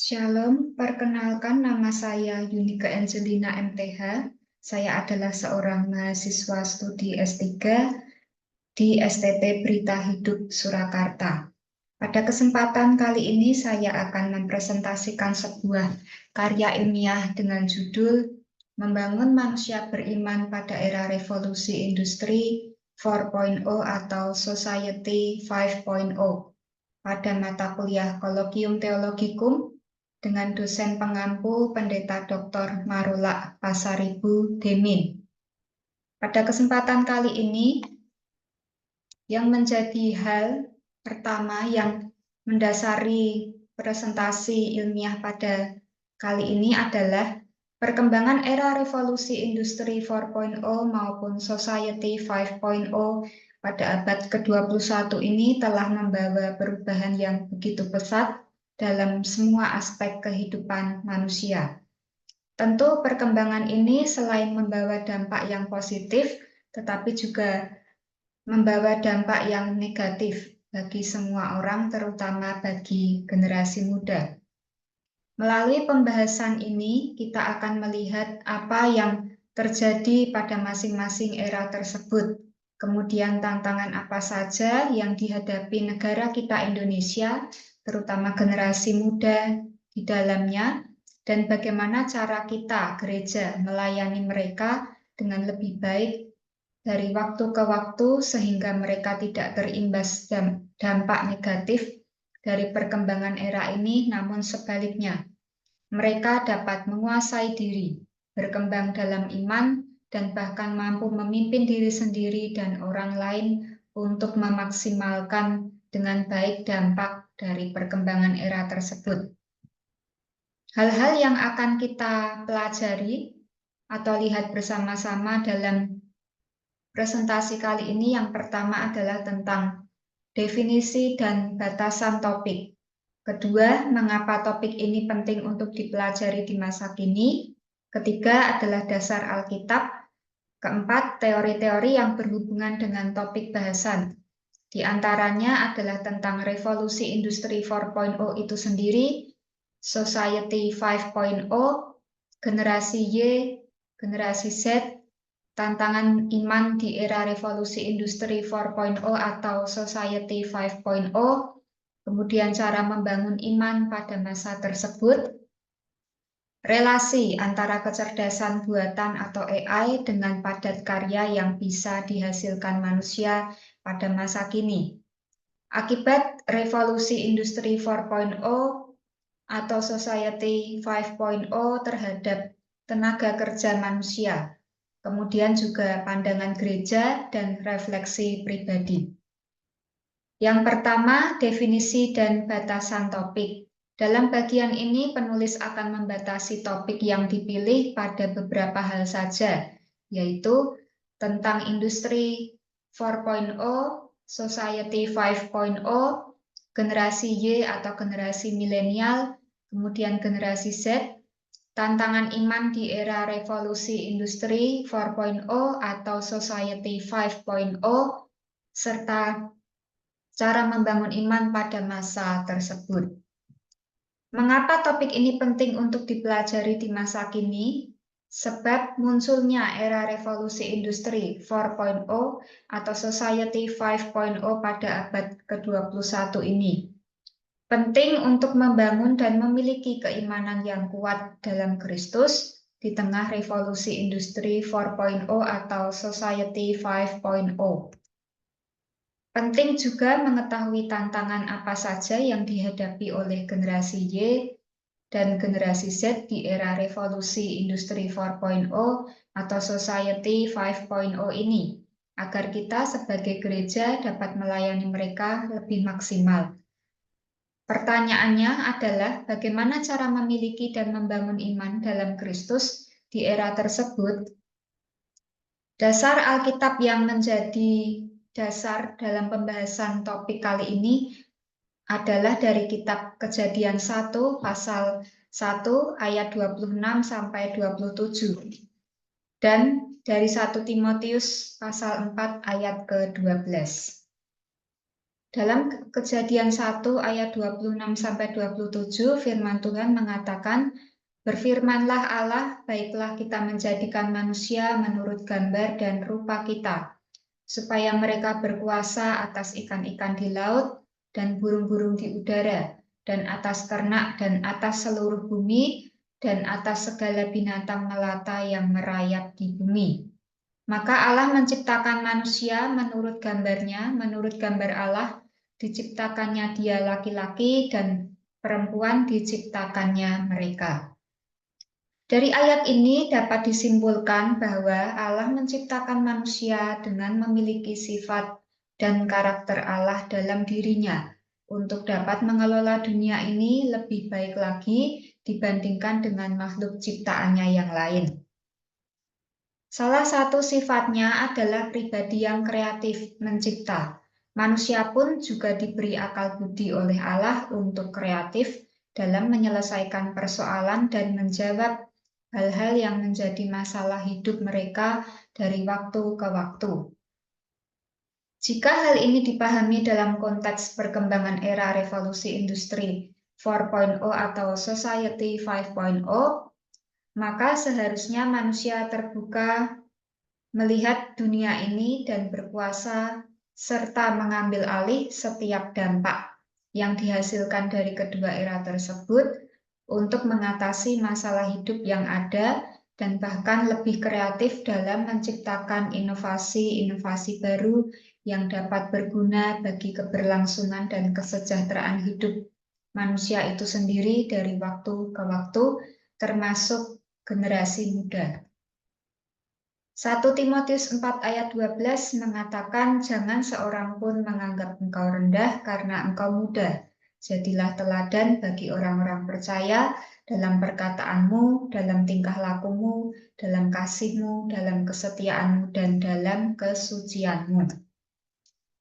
Shalom, perkenalkan nama saya Yunika Angelina MTH. Saya adalah seorang mahasiswa studi S3 di STT Berita Hidup Surakarta. Pada kesempatan kali ini saya akan mempresentasikan sebuah karya ilmiah dengan judul Membangun Manusia Beriman pada Era Revolusi Industri 4.0 atau Society 5.0 pada mata kuliah Kolloquium Theologicum dengan dosen pengampu Pendeta Dr. Marula Pasaribu Demin. Pada kesempatan kali ini, yang menjadi hal pertama yang mendasari presentasi ilmiah pada kali ini adalah perkembangan era revolusi industri 4.0 maupun society 5.0 pada abad ke-21 ini telah membawa perubahan yang begitu pesat dalam semua aspek kehidupan manusia. Tentu perkembangan ini selain membawa dampak yang positif, tetapi juga membawa dampak yang negatif bagi semua orang, terutama bagi generasi muda. Melalui pembahasan ini, kita akan melihat apa yang terjadi pada masing-masing era tersebut, kemudian tantangan apa saja yang dihadapi negara kita Indonesia, terutama generasi muda di dalamnya, dan bagaimana cara kita, gereja, melayani mereka dengan lebih baik dari waktu ke waktu sehingga mereka tidak terimbas dampak negatif dari perkembangan era ini, namun sebaliknya, mereka dapat menguasai diri, berkembang dalam iman, dan bahkan mampu memimpin diri sendiri dan orang lain untuk memaksimalkan dengan baik dampak dari perkembangan era tersebut. Hal-hal yang akan kita pelajari atau lihat bersama-sama dalam presentasi kali ini yang pertama adalah tentang definisi dan batasan topik. Kedua, mengapa topik ini penting untuk dipelajari di masa kini. Ketiga adalah dasar Alkitab. Keempat, teori-teori yang berhubungan dengan topik bahasan. Di antaranya adalah tentang revolusi industri 4.0 itu sendiri, society 5.0, generasi Y, generasi Z, tantangan iman di era revolusi industri 4.0 atau society 5.0, kemudian cara membangun iman pada masa tersebut, relasi antara kecerdasan buatan atau AI dengan padat karya yang bisa dihasilkan manusia pada masa kini, akibat revolusi industri 4.0 atau society 5.0 terhadap tenaga kerja manusia, kemudian juga pandangan gereja dan refleksi pribadi. Yang pertama, definisi dan batasan topik. Dalam bagian ini, penulis akan membatasi topik yang dipilih pada beberapa hal saja, yaitu tentang industri 4.0, society 5.0, generasi Y atau generasi milenial, kemudian generasi Z, tantangan iman di era revolusi industri 4.0 atau society 5.0, serta cara membangun iman pada masa tersebut. Mengapa topik ini penting untuk dipelajari di masa kini? Sebab munculnya era revolusi industri 4.0 atau society 5.0 pada abad ke-21 ini. Penting untuk membangun dan memiliki keimanan yang kuat dalam Kristus di tengah revolusi industri 4.0 atau society 5.0. Penting juga mengetahui tantangan apa saja yang dihadapi oleh generasi Y dan generasi Z di era revolusi industri 4.0 atau society 5.0 ini, agar kita sebagai gereja dapat melayani mereka lebih maksimal. Pertanyaannya adalah bagaimana cara memiliki dan membangun iman dalam Kristus di era tersebut. Dasar Alkitab yang menjadi dasar dalam pembahasan topik kali ini adalah dari kitab Kejadian 1 pasal 1 ayat 26 sampai 27 dan dari 1 Timotius pasal 4 ayat ke-12. Dalam Kejadian 1 ayat 26-27 firman Tuhan mengatakan, "Berfirmanlah Allah, baiklah kita menjadikan manusia menurut gambar dan rupa kita, supaya mereka berkuasa atas ikan-ikan di laut dan burung-burung di udara, dan atas ternak dan atas seluruh bumi, dan atas segala binatang melata yang merayap di bumi." Maka Allah menciptakan manusia menurut gambarnya, menurut gambar Allah, diciptakannya dia laki-laki dan perempuan diciptakannya mereka. Dari ayat ini dapat disimpulkan bahwa Allah menciptakan manusia dengan memiliki sifat dan karakter Allah dalam dirinya untuk dapat mengelola dunia ini lebih baik lagi dibandingkan dengan makhluk ciptaannya yang lain. Salah satu sifatnya adalah pribadi yang kreatif, mencipta. Manusia pun juga diberi akal budi oleh Allah untuk kreatif dalam menyelesaikan persoalan dan menjawab hal-hal yang menjadi masalah hidup mereka dari waktu ke waktu. Jika hal ini dipahami dalam konteks perkembangan era revolusi industri 4.0 atau Society 5.0, maka seharusnya manusia terbuka melihat dunia ini dan berkuasa serta mengambil alih setiap dampak yang dihasilkan dari kedua era tersebut untuk mengatasi masalah hidup yang ada dan bahkan lebih kreatif dalam menciptakan inovasi-inovasi baru yang dapat berguna bagi keberlangsungan dan kesejahteraan hidup manusia itu sendiri dari waktu ke waktu, termasuk generasi muda. 1 Timotius 4 ayat 12 mengatakan, "Jangan seorang pun menganggap engkau rendah karena engkau muda. Jadilah teladan bagi orang-orang percaya dalam perkataanmu, dalam tingkah lakumu, dalam kasihmu, dalam kesetiaanmu, dan dalam kesucianmu."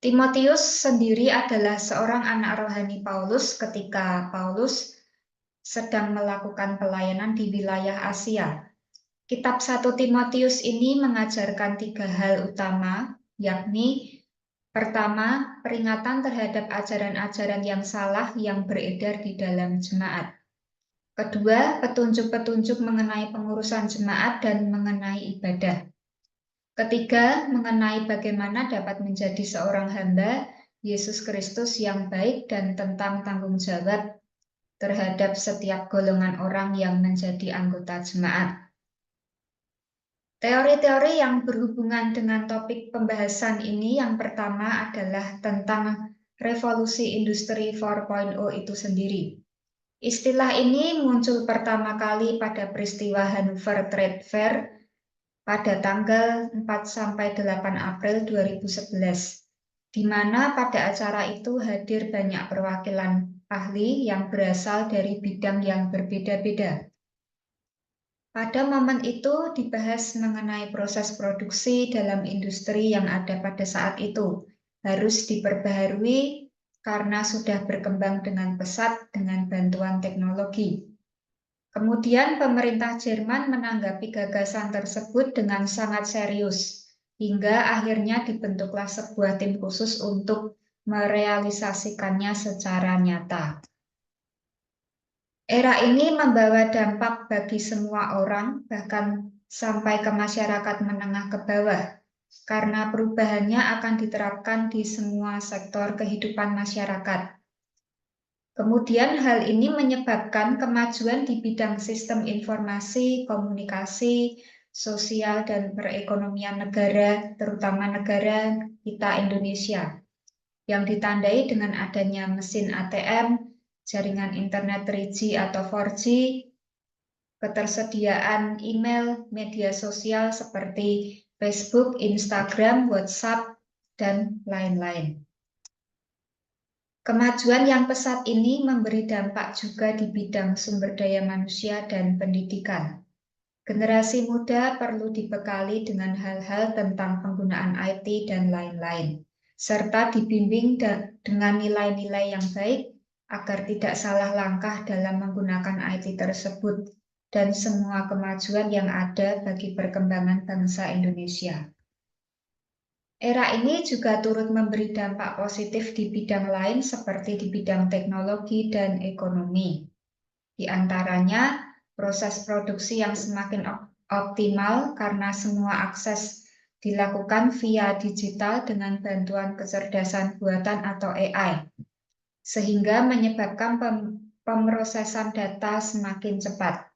Timotius sendiri adalah seorang anak rohani Paulus ketika Paulus sedang melakukan pelayanan di wilayah Asia. Kitab 1 Timotius ini mengajarkan 3 hal utama, yakni pertama, peringatan terhadap ajaran-ajaran yang salah yang beredar di dalam jemaat. Kedua, petunjuk-petunjuk mengenai pengurusan jemaat dan mengenai ibadah. Ketiga, mengenai bagaimana dapat menjadi seorang hamba Yesus Kristus yang baik dan tentang tanggung jawab terhadap setiap golongan orang yang menjadi anggota jemaat. Teori-teori yang berhubungan dengan topik pembahasan ini yang pertama adalah tentang revolusi industri 4.0 itu sendiri. Istilah ini muncul pertama kali pada peristiwa Hanover Trade Fair pada tanggal 4-8 April 2011, di mana pada acara itu hadir banyak perwakilan ahli yang berasal dari bidang yang berbeda-beda. Pada momen itu dibahas mengenai proses produksi dalam industri yang ada pada saat itu harus diperbaharui karena sudah berkembang dengan pesat dengan bantuan teknologi. Kemudian pemerintah Jerman menanggapi gagasan tersebut dengan sangat serius, hingga akhirnya dibentuklah sebuah tim khusus untuk merealisasikannya secara nyata. Era ini membawa dampak bagi semua orang, bahkan sampai ke masyarakat menengah ke bawah, karena perubahannya akan diterapkan di semua sektor kehidupan masyarakat. Kemudian hal ini menyebabkan kemajuan di bidang sistem informasi, komunikasi, sosial, dan perekonomian negara, terutama negara kita Indonesia, yang ditandai dengan adanya mesin ATM, jaringan internet 3G atau 4G, ketersediaan email, media sosial seperti Facebook, Instagram, WhatsApp, dan lain-lain. Kemajuan yang pesat ini memberi dampak juga di bidang sumber daya manusia dan pendidikan. Generasi muda perlu dibekali dengan hal-hal tentang penggunaan IT dan lain-lain, serta dibimbing dengan nilai-nilai yang baik agar tidak salah langkah dalam menggunakan IT tersebut dan semua kemajuan yang ada bagi perkembangan bangsa Indonesia. Era ini juga turut memberi dampak positif di bidang lain seperti di bidang teknologi dan ekonomi. Di antaranya, proses produksi yang semakin optimal karena semua akses dilakukan via digital dengan bantuan kecerdasan buatan atau AI, sehingga menyebabkan pemrosesan data semakin cepat.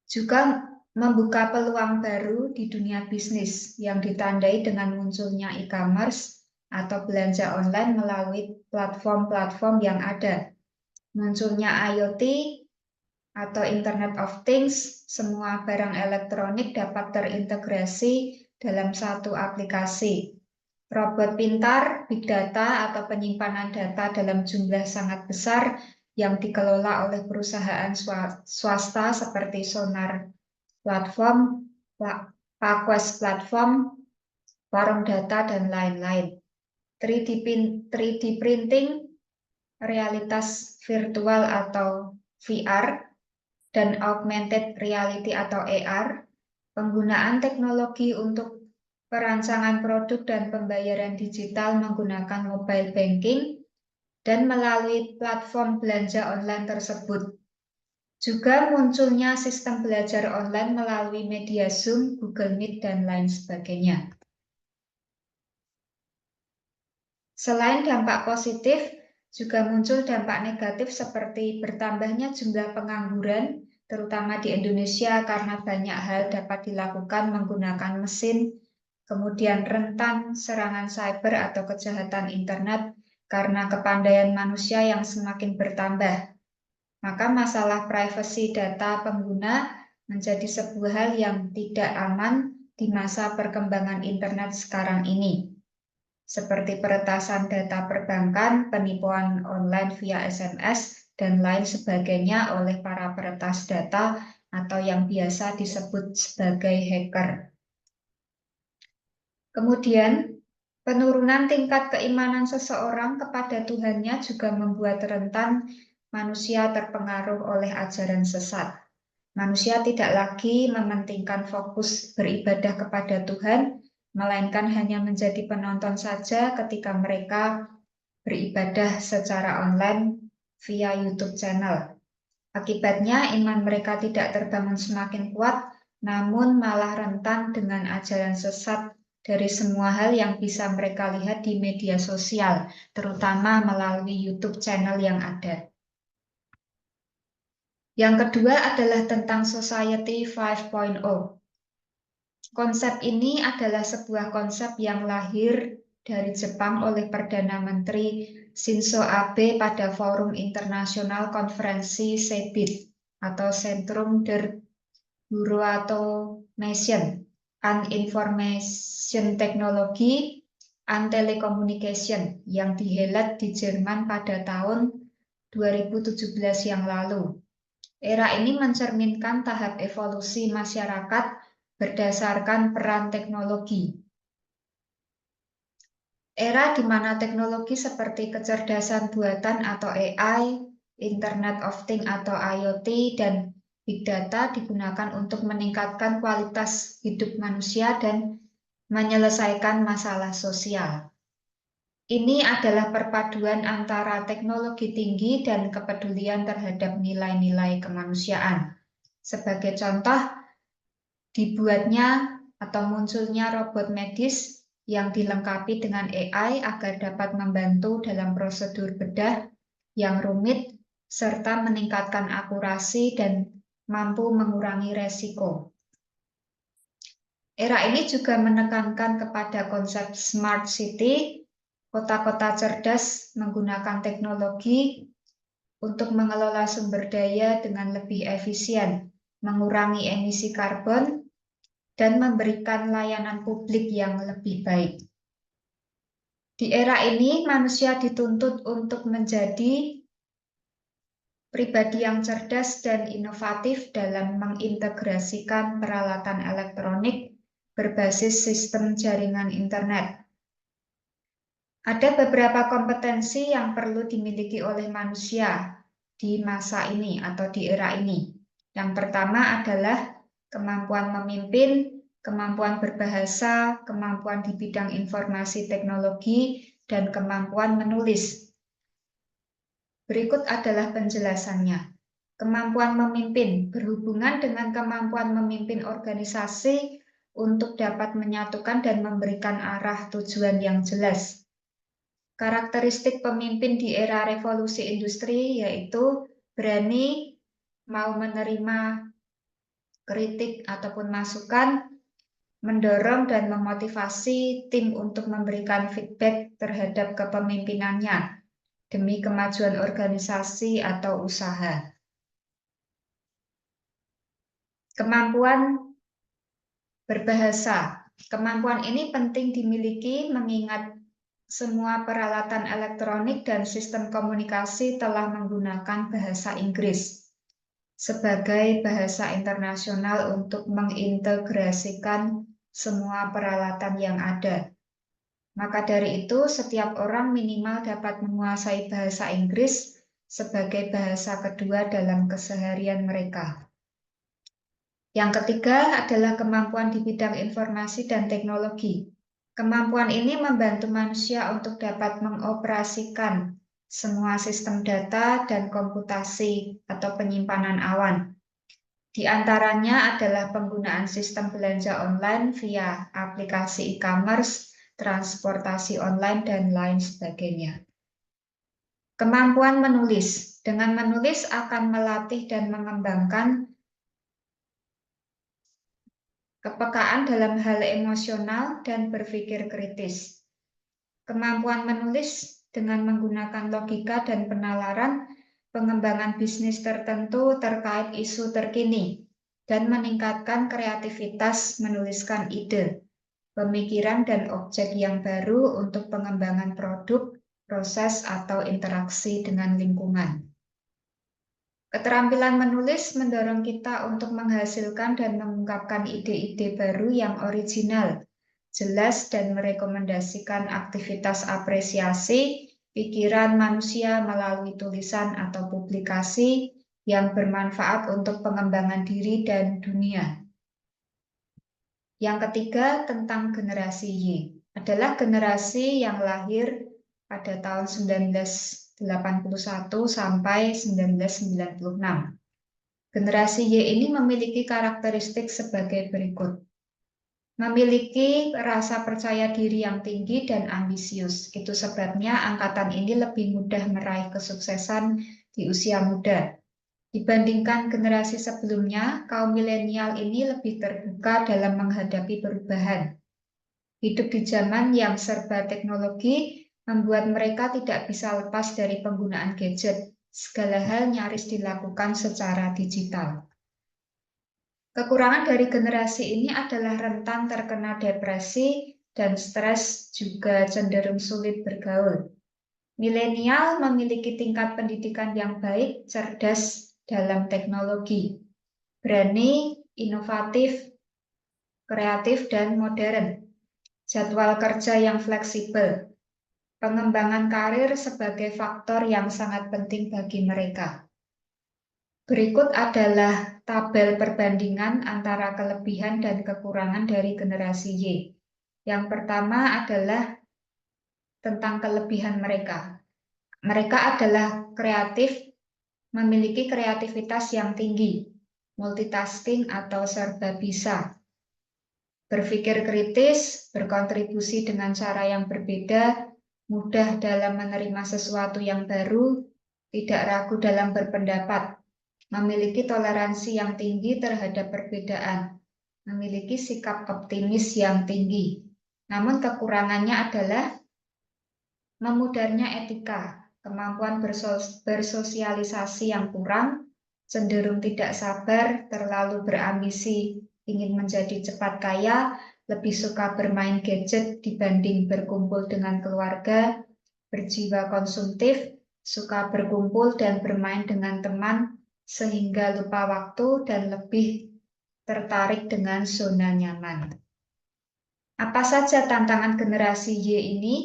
Juga membuka peluang baru di dunia bisnis yang ditandai dengan munculnya e-commerce atau belanja online melalui platform-platform yang ada. Munculnya IoT atau Internet of Things, semua barang elektronik dapat terintegrasi dalam satu aplikasi. Robot pintar, big data, atau penyimpanan data dalam jumlah sangat besar yang dikelola oleh perusahaan swasta seperti Sonar Platform, PaQuest Platform, Warung Data, dan lain-lain. 3D printing, realitas virtual atau VR, dan augmented reality atau AR, penggunaan teknologi untuk perancangan produk dan pembayaran digital menggunakan mobile banking, dan melalui platform belanja online tersebut. Juga munculnya sistem belajar online melalui media Zoom, Google Meet, dan lain sebagainya. Selain dampak positif, juga muncul dampak negatif seperti bertambahnya jumlah pengangguran, terutama di Indonesia karena banyak hal dapat dilakukan menggunakan mesin, kemudian rentan serangan cyber atau kejahatan internet karena kepandaian manusia yang semakin bertambah. Maka masalah privasi data pengguna menjadi sebuah hal yang tidak aman di masa perkembangan internet sekarang ini, seperti peretasan data perbankan, penipuan online via SMS, dan lain sebagainya oleh para peretas data atau yang biasa disebut sebagai hacker. Kemudian, penurunan tingkat keimanan seseorang kepada Tuhannya juga membuat rentan manusia terpengaruh oleh ajaran sesat. Manusia tidak lagi mementingkan fokus beribadah kepada Tuhan, melainkan hanya menjadi penonton saja ketika mereka beribadah secara online via YouTube channel. Akibatnya, iman mereka tidak terbangun semakin kuat, namun malah rentan dengan ajaran sesat dari semua hal yang bisa mereka lihat di media sosial, terutama melalui YouTube channel yang ada. Yang kedua adalah tentang Society 5.0. Konsep ini adalah sebuah konsep yang lahir dari Jepang oleh Perdana Menteri Shinzo Abe pada Forum Internasional Konferensi CEBIT atau Centrum der Automation and Information Technology and Telecommunication yang dihelat di Jerman pada tahun 2017 yang lalu. Era ini mencerminkan tahap evolusi masyarakat berdasarkan peran teknologi. Era di mana teknologi seperti kecerdasan buatan atau AI, Internet of Things atau IoT, dan Big Data digunakan untuk meningkatkan kualitas hidup manusia dan menyelesaikan masalah sosial. Ini adalah perpaduan antara teknologi tinggi dan kepedulian terhadap nilai-nilai kemanusiaan. Sebagai contoh, dibuatnya atau munculnya robot medis yang dilengkapi dengan AI agar dapat membantu dalam prosedur bedah yang rumit serta meningkatkan akurasi dan mampu mengurangi resiko. Era ini juga menekankan kepada konsep smart city, kota-kota cerdas menggunakan teknologi untuk mengelola sumber daya dengan lebih efisien, mengurangi emisi karbon, dan memberikan layanan publik yang lebih baik. Di era ini, manusia dituntut untuk menjadi pribadi yang cerdas dan inovatif dalam mengintegrasikan peralatan elektronik berbasis sistem jaringan internet. Ada beberapa kompetensi yang perlu dimiliki oleh manusia di masa ini atau di era ini. Yang pertama adalah kemampuan memimpin, kemampuan berbahasa, kemampuan di bidang informasi teknologi, dan kemampuan menulis. Berikut adalah penjelasannya. Kemampuan memimpin berhubungan dengan kemampuan memimpin organisasi untuk dapat menyatukan dan memberikan arah tujuan yang jelas. Karakteristik pemimpin di era revolusi industri yaitu berani, mau menerima kritik ataupun masukan, mendorong dan memotivasi tim untuk memberikan feedback terhadap kepemimpinannya demi kemajuan organisasi atau usaha. Kemampuan berbahasa. Kemampuan ini penting dimiliki mengingat semua peralatan elektronik dan sistem komunikasi telah menggunakan bahasa Inggris sebagai bahasa internasional untuk mengintegrasikan semua peralatan yang ada. Maka dari itu, setiap orang minimal dapat menguasai bahasa Inggris sebagai bahasa kedua dalam keseharian mereka. Yang ketiga adalah kemampuan di bidang informasi dan teknologi. Kemampuan ini membantu manusia untuk dapat mengoperasikan semua sistem data dan komputasi atau penyimpanan awan. Di antaranya adalah penggunaan sistem belanja online via aplikasi e-commerce, transportasi online, dan lain sebagainya. Kemampuan menulis. Dengan menulis akan melatih dan mengembangkan kepekaan dalam hal emosional dan berpikir kritis. Kemampuan menulis dengan menggunakan logika dan penalaran, pengembangan bisnis tertentu terkait isu terkini, dan meningkatkan kreativitas menuliskan ide, pemikiran dan objek yang baru untuk pengembangan produk, proses, atau interaksi dengan lingkungan. Keterampilan menulis mendorong kita untuk menghasilkan dan mengungkapkan ide-ide baru yang original, jelas, dan merekomendasikan aktivitas apresiasi pikiran manusia melalui tulisan atau publikasi yang bermanfaat untuk pengembangan diri dan dunia. Yang ketiga tentang generasi Y adalah generasi yang lahir pada tahun 1981 sampai 1996. Generasi Y ini memiliki karakteristik sebagai berikut. Memiliki rasa percaya diri yang tinggi dan ambisius. Itu sebabnya angkatan ini lebih mudah meraih kesuksesan di usia muda. Dibandingkan generasi sebelumnya, kaum milenial ini lebih terbuka dalam menghadapi perubahan. Hidup di zaman yang serba teknologi membuat mereka tidak bisa lepas dari penggunaan gadget. Segala hal nyaris dilakukan secara digital. Kekurangan dari generasi ini adalah rentan terkena depresi dan stres, juga cenderung sulit bergaul. Milenial memiliki tingkat pendidikan yang baik, cerdas dalam teknologi, berani, inovatif, kreatif, dan modern. Jadwal kerja yang fleksibel. Pengembangan karir sebagai faktor yang sangat penting bagi mereka. Berikut adalah tabel perbandingan antara kelebihan dan kekurangan dari generasi Y. Yang pertama adalah tentang kelebihan mereka. Mereka adalah kreatif, memiliki kreativitas yang tinggi, multitasking atau serba bisa, berpikir kritis, berkontribusi dengan cara yang berbeda, mudah dalam menerima sesuatu yang baru, tidak ragu dalam berpendapat, memiliki toleransi yang tinggi terhadap perbedaan, memiliki sikap optimis yang tinggi. Namun kekurangannya adalah memudarnya etika, kemampuan bersosialisasi yang kurang, cenderung tidak sabar, terlalu berambisi, ingin menjadi cepat kaya, lebih suka bermain gadget dibanding berkumpul dengan keluarga, berjiwa konsumtif, suka berkumpul dan bermain dengan teman, sehingga lupa waktu dan lebih tertarik dengan zona nyaman. Apa saja tantangan generasi Y ini?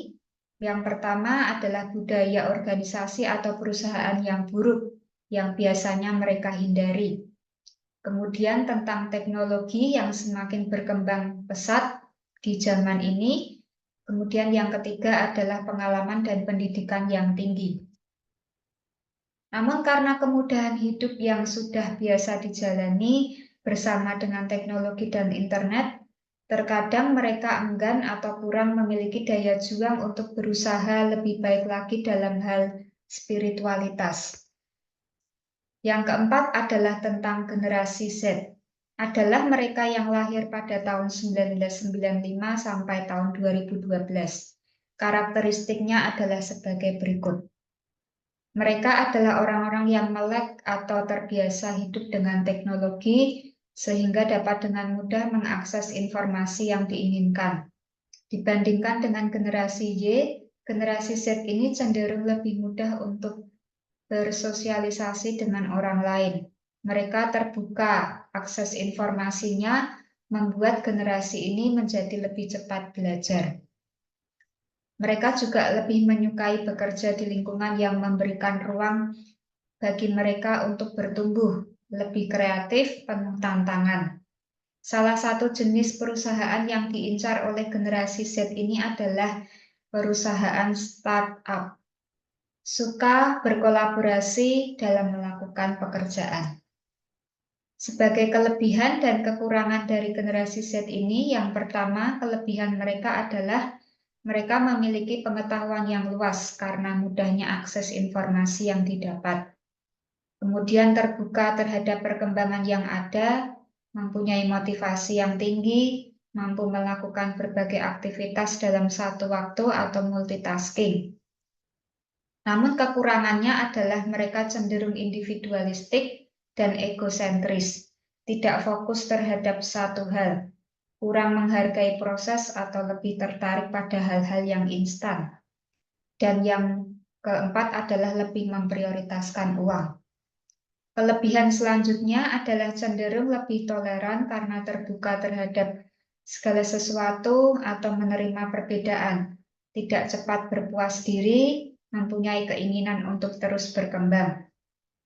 Yang pertama adalah budaya organisasi atau perusahaan yang buruk yang biasanya mereka hindari. Kemudian tentang teknologi yang semakin berkembang pesat di zaman ini. Kemudian yang ketiga adalah pengalaman dan pendidikan yang tinggi. Namun karena kemudahan hidup yang sudah biasa dijalani bersama dengan teknologi dan internet, terkadang mereka enggan atau kurang memiliki daya juang untuk berusaha lebih baik lagi dalam hal spiritualitas. Yang keempat adalah tentang generasi Z. Adalah mereka yang lahir pada tahun 1995 sampai tahun 2012. Karakteristiknya adalah sebagai berikut. Mereka adalah orang-orang yang melek atau terbiasa hidup dengan teknologi sehingga dapat dengan mudah mengakses informasi yang diinginkan. Dibandingkan dengan generasi Y, generasi Z ini cenderung lebih mudah untuk bersosialisasi dengan orang lain. Mereka terbuka, akses informasinya membuat generasi ini menjadi lebih cepat belajar. Mereka juga lebih menyukai bekerja di lingkungan yang memberikan ruang bagi mereka untuk bertumbuh, lebih kreatif, penuh tantangan. Salah satu jenis perusahaan yang diincar oleh generasi Z ini adalah perusahaan startup. Suka berkolaborasi dalam melakukan pekerjaan. Sebagai kelebihan dan kekurangan dari generasi Z ini, yang pertama, kelebihan mereka adalah mereka memiliki pengetahuan yang luas karena mudahnya akses informasi yang didapat. Kemudian terbuka terhadap perkembangan yang ada, mempunyai motivasi yang tinggi, mampu melakukan berbagai aktivitas dalam satu waktu atau multitasking. Namun kekurangannya adalah mereka cenderung individualistik dan egosentris, tidak fokus terhadap satu hal, kurang menghargai proses atau lebih tertarik pada hal-hal yang instan. Dan yang keempat adalah lebih memprioritaskan uang. Kelebihan selanjutnya adalah cenderung lebih toleran karena terbuka terhadap segala sesuatu atau menerima perbedaan, tidak cepat berpuas diri, mempunyai keinginan untuk terus berkembang,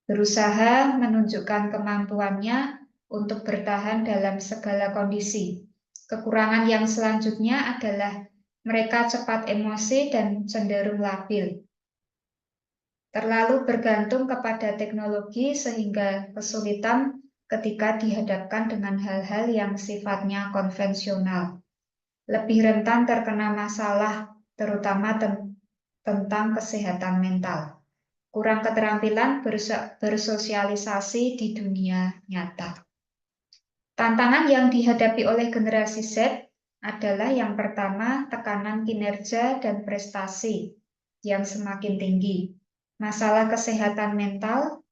berusaha menunjukkan kemampuannya untuk bertahan dalam segala kondisi. Kekurangan yang selanjutnya adalah mereka cepat emosi dan cenderung labil. Terlalu bergantung kepada teknologi sehingga kesulitan ketika dihadapkan dengan hal-hal yang sifatnya konvensional. Lebih rentan terkena masalah, terutama tentang kesehatan mental. Kurang keterampilan bersosialisasi di dunia nyata. Tantangan yang dihadapi oleh generasi Z adalah yang pertama, tekanan kinerja dan prestasi yang semakin tinggi. Masalah kesehatan mental,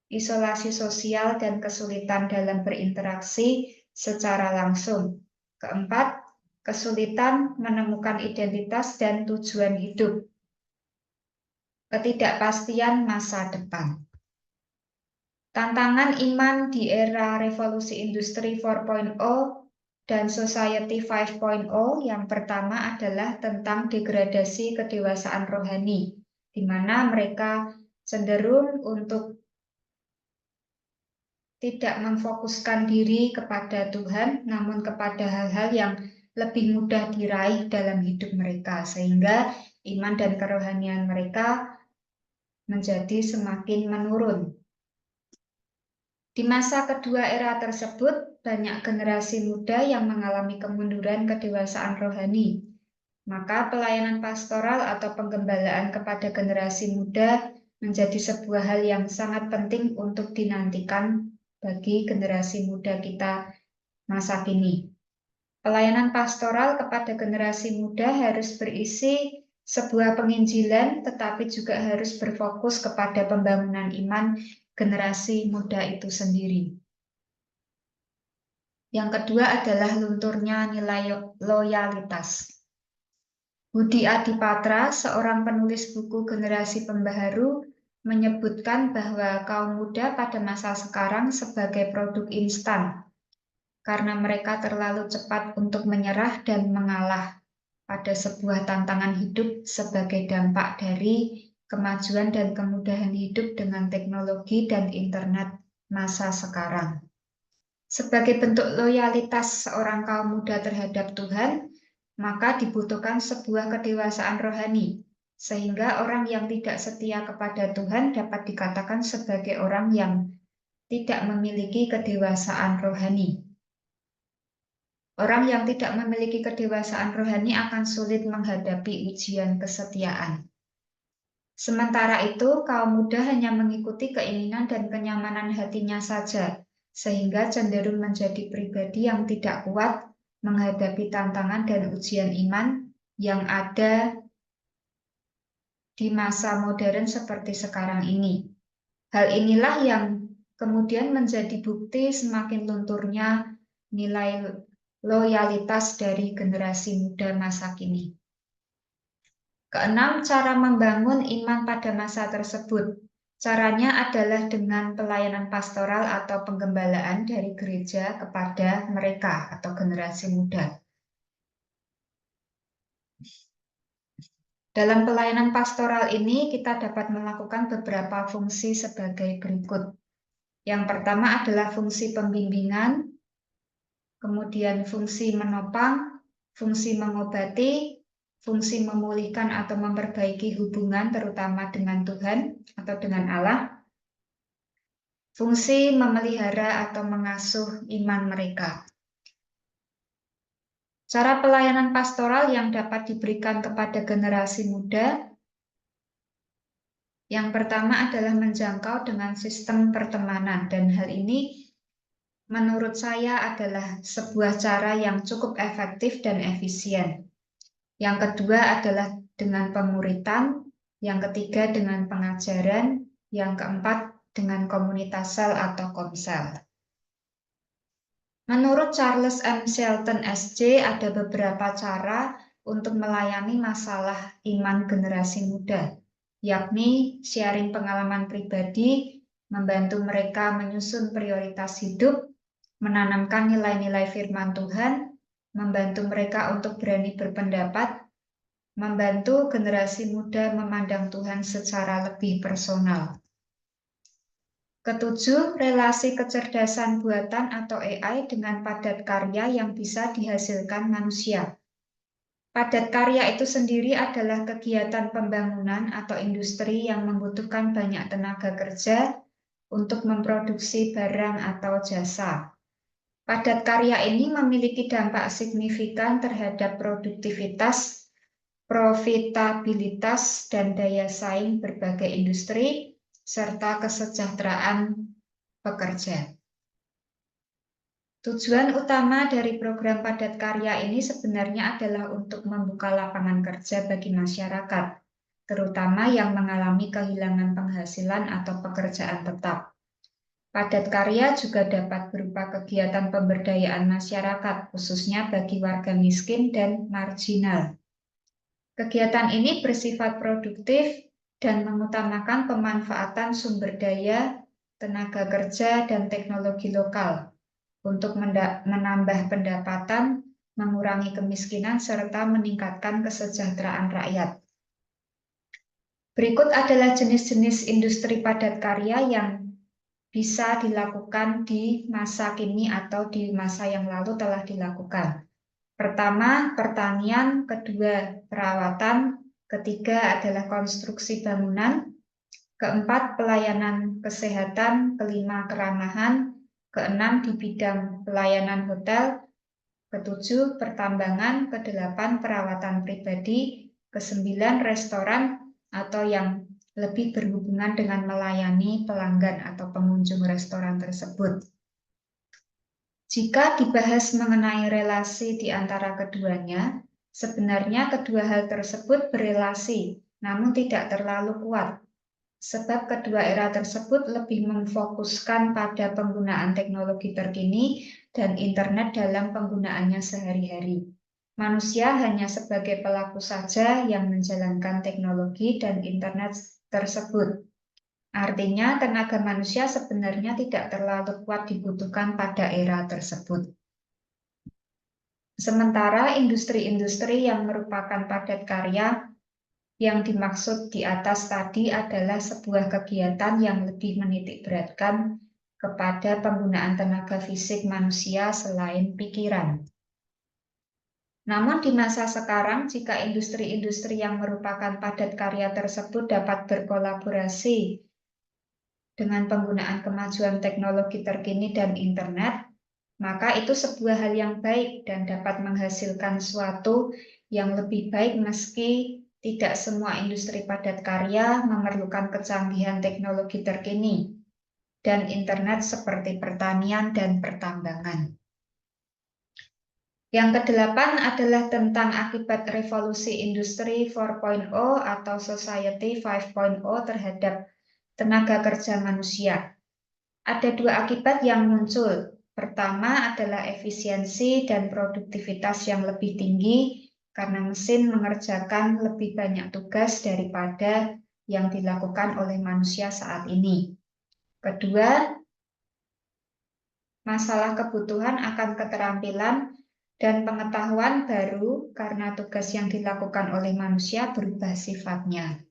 isolasi sosial, dan kesulitan dalam berinteraksi secara langsung. Keempat, kesulitan menemukan identitas dan tujuan hidup. Ketidakpastian masa depan. Tantangan iman di era revolusi industri 4.0 dan society 5.0 yang pertama adalah tentang degradasi kedewasaan rohani, di mana mereka cenderung untuk tidak memfokuskan diri kepada Tuhan, namun kepada hal-hal yang lebih mudah diraih dalam hidup mereka, sehingga iman dan kerohanian mereka menjadi semakin menurun. Di masa kedua era tersebut, banyak generasi muda yang mengalami kemunduran kedewasaan rohani. Maka pelayanan pastoral atau penggembalaan kepada generasi muda menjadi sebuah hal yang sangat penting untuk dinantikan bagi generasi muda kita masa kini. Pelayanan pastoral kepada generasi muda harus berisi sebuah penginjilan, tetapi juga harus berfokus kepada pembangunan iman generasi muda itu sendiri. Yang kedua adalah lunturnya nilai loyalitas. Budi Adipatra, seorang penulis buku Generasi Pembaharu, menyebutkan bahwa kaum muda pada masa sekarang sebagai produk instan, karena mereka terlalu cepat untuk menyerah dan mengalah pada sebuah tantangan hidup sebagai dampak dari kemajuan dan kemudahan hidup dengan teknologi dan internet masa sekarang. Sebagai bentuk loyalitas seorang kaum muda terhadap Tuhan, maka dibutuhkan sebuah kedewasaan rohani, sehingga orang yang tidak setia kepada Tuhan dapat dikatakan sebagai orang yang tidak memiliki kedewasaan rohani. Orang yang tidak memiliki kedewasaan rohani akan sulit menghadapi ujian kesetiaan. Sementara itu, kaum muda hanya mengikuti keinginan dan kenyamanan hatinya saja, sehingga cenderung menjadi pribadi yang tidak kuat menghadapi tantangan dan ujian iman yang ada di masa modern seperti sekarang ini. Hal inilah yang kemudian menjadi bukti semakin lunturnya nilai loyalitas dari generasi muda masa kini. Keenam, cara membangun iman pada masa tersebut. Caranya adalah dengan pelayanan pastoral atau penggembalaan dari gereja kepada mereka atau generasi muda. Dalam pelayanan pastoral ini, kita dapat melakukan beberapa fungsi sebagai berikut. Yang pertama adalah fungsi pembimbingan, kemudian fungsi menopang, fungsi mengobati, fungsi memulihkan atau memperbaiki hubungan terutama dengan Tuhan atau dengan Allah, fungsi memelihara atau mengasuh iman mereka. Cara pelayanan pastoral yang dapat diberikan kepada generasi muda, yang pertama adalah menjangkau dengan sistem pertemanan, dan hal ini menurut saya adalah sebuah cara yang cukup efektif dan efisien. Yang kedua adalah dengan pemuritan, yang ketiga dengan pengajaran, yang keempat dengan komunitas sel atau komsel. Menurut Charles M. Shelton SJ, ada beberapa cara untuk melayani masalah iman generasi muda, yakni sharing pengalaman pribadi, membantu mereka menyusun prioritas hidup, menanamkan nilai-nilai firman Tuhan, membantu mereka untuk berani berpendapat, membantu generasi muda memandang Tuhan secara lebih personal. Ketujuh, relasi kecerdasan buatan atau AI dengan padat karya yang bisa dihasilkan manusia. Padat karya itu sendiri adalah kegiatan pembangunan atau industri yang membutuhkan banyak tenaga kerja untuk memproduksi barang atau jasa. Padat karya ini memiliki dampak signifikan terhadap produktivitas, profitabilitas, dan daya saing berbagai industri, serta kesejahteraan pekerja. Tujuan utama dari program padat karya ini sebenarnya adalah untuk membuka lapangan kerja bagi masyarakat, terutama yang mengalami kehilangan penghasilan atau pekerjaan tetap. Padat karya juga dapat berupa kegiatan pemberdayaan masyarakat, khususnya bagi warga miskin dan marginal. Kegiatan ini bersifat produktif dan mengutamakan pemanfaatan sumber daya, tenaga kerja, dan teknologi lokal untuk menambah pendapatan, mengurangi kemiskinan, serta meningkatkan kesejahteraan rakyat. Berikut adalah jenis-jenis industri padat karya yang bisa dilakukan di masa kini atau di masa yang lalu telah dilakukan. Pertama, pertanian, kedua, perawatan, ketiga adalah konstruksi bangunan, keempat, pelayanan kesehatan, kelima, keramahan, keenam, di bidang pelayanan hotel, ketujuh, pertambangan, kedelapan, perawatan pribadi, kesembilan, restoran, atau yang lebih berhubungan dengan melayani pelanggan atau pengunjung restoran tersebut. Jika dibahas mengenai relasi di antara keduanya, sebenarnya kedua hal tersebut berelasi, namun tidak terlalu kuat. Sebab kedua era tersebut lebih memfokuskan pada penggunaan teknologi terkini dan internet dalam penggunaannya sehari-hari. Manusia hanya sebagai pelaku saja yang menjalankan teknologi dan internet tersebut. Artinya, tenaga manusia sebenarnya tidak terlalu kuat dibutuhkan pada era tersebut. Sementara industri-industri yang merupakan padat karya yang dimaksud di atas tadi adalah sebuah kegiatan yang lebih menitikberatkan kepada penggunaan tenaga fisik manusia selain pikiran. Namun di masa sekarang, jika industri-industri yang merupakan padat karya tersebut dapat berkolaborasi dengan penggunaan kemajuan teknologi terkini dan internet, maka itu sebuah hal yang baik dan dapat menghasilkan sesuatu yang lebih baik meski tidak semua industri padat karya memerlukan kecanggihan teknologi terkini dan internet seperti pertanian dan pertambangan. Yang kedelapan adalah tentang akibat revolusi industri 4.0 atau society 5.0 terhadap tenaga kerja manusia. Ada dua akibat yang muncul. Pertama adalah efisiensi dan produktivitas yang lebih tinggi karena mesin mengerjakan lebih banyak tugas daripada yang dilakukan oleh manusia saat ini. Kedua, masalah kebutuhan akan keterampilan dan pengetahuan baru karena tugas yang dilakukan oleh manusia berubah sifatnya.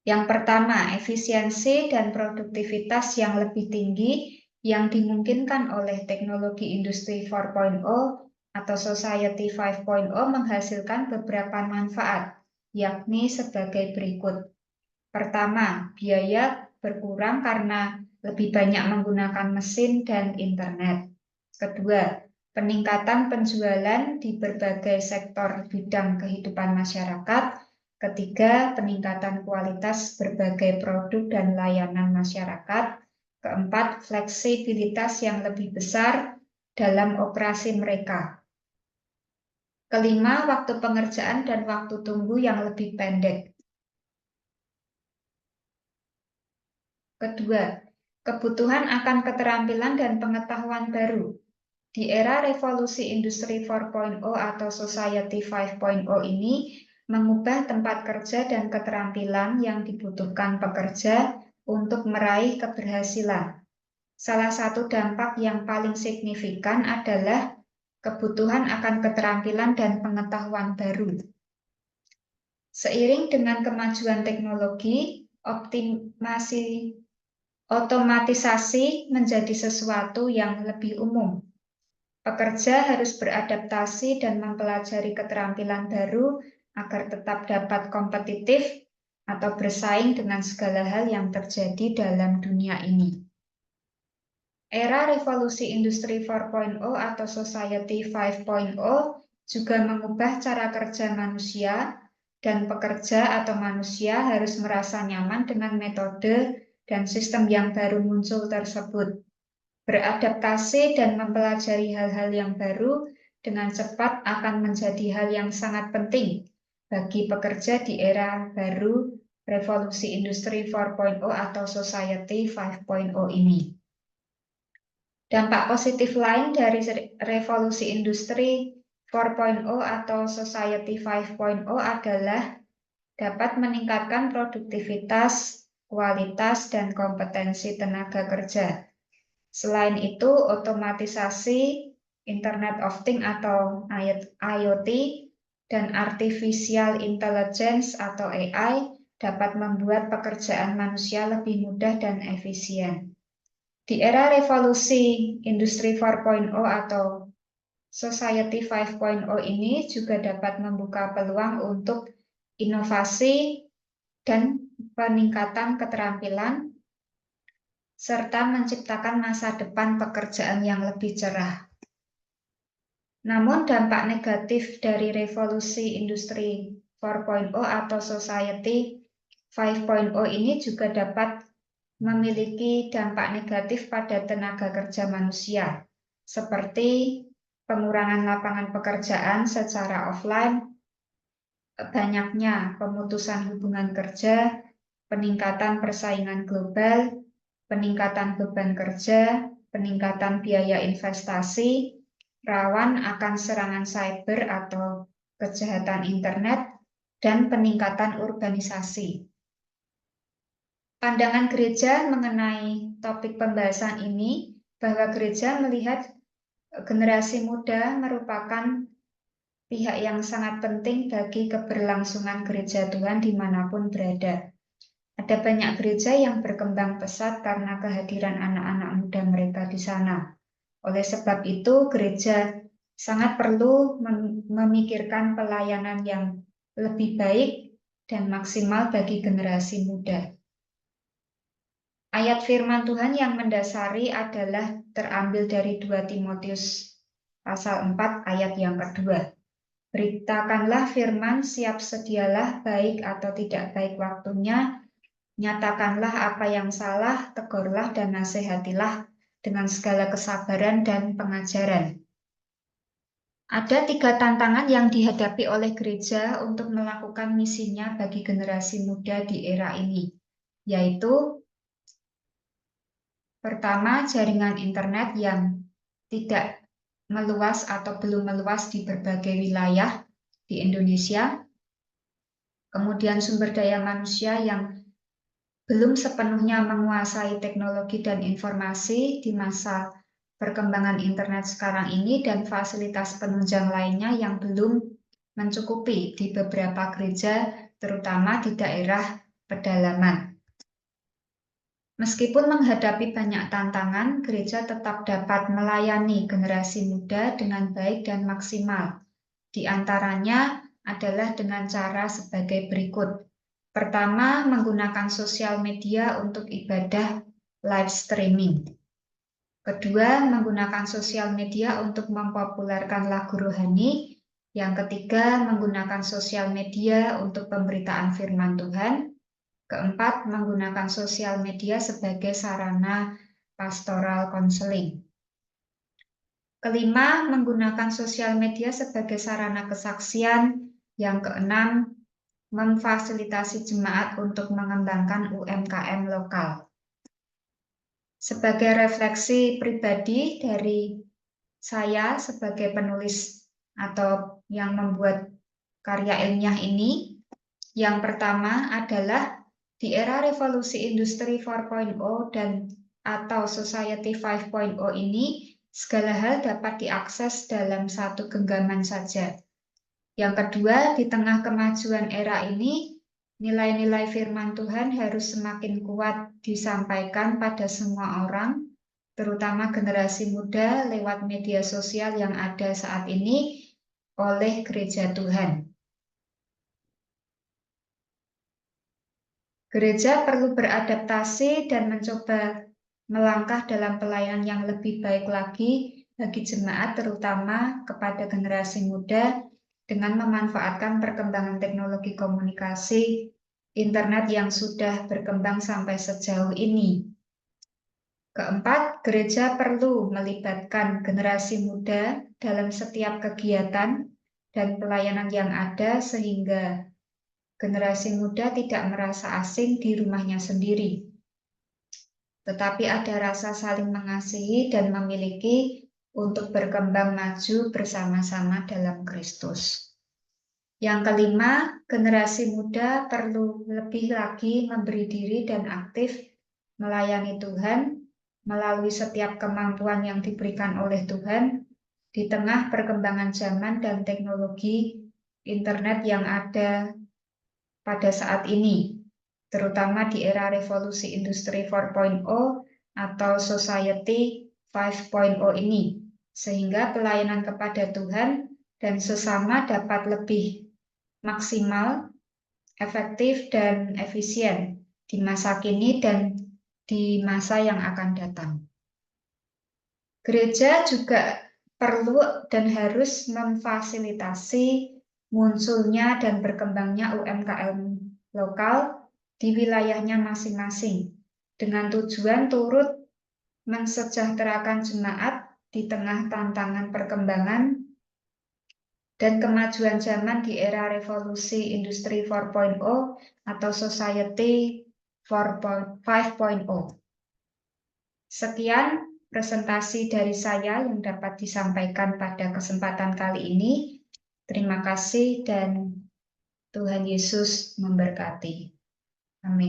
Yang pertama, efisiensi dan produktivitas yang lebih tinggi yang dimungkinkan oleh teknologi industri 4.0 atau society 5.0 menghasilkan beberapa manfaat, yakni sebagai berikut. Pertama, biaya berkurang karena lebih banyak menggunakan mesin dan internet. Kedua, peningkatan penjualan di berbagai sektor bidang kehidupan masyarakat. Ketiga, peningkatan kualitas berbagai produk dan layanan masyarakat. Keempat, fleksibilitas yang lebih besar dalam operasi mereka. Kelima, waktu pengerjaan dan waktu tunggu yang lebih pendek. Kedua, kebutuhan akan keterampilan dan pengetahuan baru. Di era revolusi industri 4.0 atau society 5.0 ini mengubah tempat kerja dan keterampilan yang dibutuhkan pekerja untuk meraih keberhasilan. Salah satu dampak yang paling signifikan adalah kebutuhan akan keterampilan dan pengetahuan baru. Seiring dengan kemajuan teknologi, otomatisasi menjadi sesuatu yang lebih umum. Pekerja harus beradaptasi dan mempelajari keterampilan baru agar tetap dapat kompetitif atau bersaing dengan segala hal yang terjadi dalam dunia ini. Era revolusi industri 4.0 atau society 5.0 juga mengubah cara kerja manusia, dan pekerja atau manusia harus merasa nyaman dengan metode dan sistem yang baru muncul tersebut. Beradaptasi dan mempelajari hal-hal yang baru dengan cepat akan menjadi hal yang sangat penting bagi pekerja di era baru revolusi industri 4.0 atau society 5.0 ini. Dampak positif lain dari revolusi industri 4.0 atau society 5.0 adalah dapat meningkatkan produktivitas, kualitas, dan kompetensi tenaga kerja. Selain itu, otomatisasi, Internet of Things atau IoT, dan Artificial Intelligence atau AI dapat membuat pekerjaan manusia lebih mudah dan efisien. Di era revolusi industri 4.0 atau society 5.0 ini juga dapat membuka peluang untuk inovasi dan peningkatan keterampilan serta menciptakan masa depan pekerjaan yang lebih cerah. Namun dampak negatif dari revolusi industri 4.0 atau society 5.0 ini juga dapat memiliki dampak negatif pada tenaga kerja manusia, seperti pengurangan lapangan pekerjaan secara offline, banyaknya pemutusan hubungan kerja, peningkatan persaingan global, peningkatan beban kerja, peningkatan biaya investasi, rawan akan serangan cyber atau kejahatan internet, dan peningkatan urbanisasi. Pandangan gereja mengenai topik pembahasan ini bahwa gereja melihat generasi muda merupakan pihak yang sangat penting bagi keberlangsungan gereja Tuhan dimanapun berada. Ada banyak gereja yang berkembang pesat karena kehadiran anak-anak muda mereka di sana. Oleh sebab itu, gereja sangat perlu memikirkan pelayanan yang lebih baik dan maksimal bagi generasi muda. Ayat firman Tuhan yang mendasari adalah terambil dari 2 Timotius pasal 4 ayat yang kedua. Beritakanlah firman, siap sedialah, baik atau tidak baik waktunya, nyatakanlah apa yang salah, tegurlah dan nasihatilah dengan segala kesabaran dan pengajaran. Ada 3 tantangan yang dihadapi oleh gereja untuk melakukan misinya bagi generasi muda di era ini, yaitu pertama, jaringan internet yang tidak meluas atau belum meluas di berbagai wilayah di Indonesia. Kemudian sumber daya manusia yang belum sepenuhnya menguasai teknologi dan informasi di masa perkembangan internet sekarang ini, dan fasilitas penunjang lainnya yang belum mencukupi di beberapa gereja, terutama di daerah pedalaman. Meskipun menghadapi banyak tantangan, gereja tetap dapat melayani generasi muda dengan baik dan maksimal. Di antaranya adalah dengan cara sebagai berikut. Pertama, menggunakan sosial media untuk ibadah live streaming. Kedua, menggunakan sosial media untuk mempopulerkan lagu rohani. Yang ketiga, menggunakan sosial media untuk pemberitaan firman Tuhan. Keempat, menggunakan sosial media sebagai sarana pastoral konseling. Kelima, menggunakan sosial media sebagai sarana kesaksian. Yang keenam, memfasilitasi jemaat untuk mengembangkan UMKM lokal. Sebagai refleksi pribadi dari saya sebagai penulis atau yang membuat karya ilmiah ini, yang pertama adalah di era revolusi industri 4.0 dan atau society 5.0 ini, segala hal dapat diakses dalam satu genggaman saja. Yang kedua, di tengah kemajuan era ini, nilai-nilai firman Tuhan harus semakin kuat disampaikan pada semua orang, terutama generasi muda lewat media sosial yang ada saat ini oleh gereja Tuhan. Gereja perlu beradaptasi dan mencoba melangkah dalam pelayanan yang lebih baik lagi bagi jemaat, terutama kepada generasi muda, dengan memanfaatkan perkembangan teknologi komunikasi internet yang sudah berkembang sampai sejauh ini. Keempat, gereja perlu melibatkan generasi muda dalam setiap kegiatan dan pelayanan yang ada, sehingga generasi muda tidak merasa asing di rumahnya sendiri, tetapi ada rasa saling mengasihi dan memiliki untuk berkembang maju bersama-sama dalam Kristus. Yang kelima, generasi muda perlu lebih lagi memberi diri dan aktif melayani Tuhan melalui setiap kemampuan yang diberikan oleh Tuhan di tengah perkembangan zaman dan teknologi internet yang ada pada saat ini, terutama di era revolusi industri 4.0 atau society 5.0 ini, sehingga pelayanan kepada Tuhan dan sesama dapat lebih maksimal, efektif, dan efisien di masa kini dan di masa yang akan datang. Gereja juga perlu dan harus memfasilitasi munculnya dan berkembangnya UMKM lokal di wilayahnya masing-masing, dengan tujuan turut mensejahterakan jemaat di tengah tantangan perkembangan dan kemajuan zaman di era revolusi industri 4.0 atau society 5.0. Sekian presentasi dari saya yang dapat disampaikan pada kesempatan kali ini. Terima kasih dan Tuhan Yesus memberkati. Amin.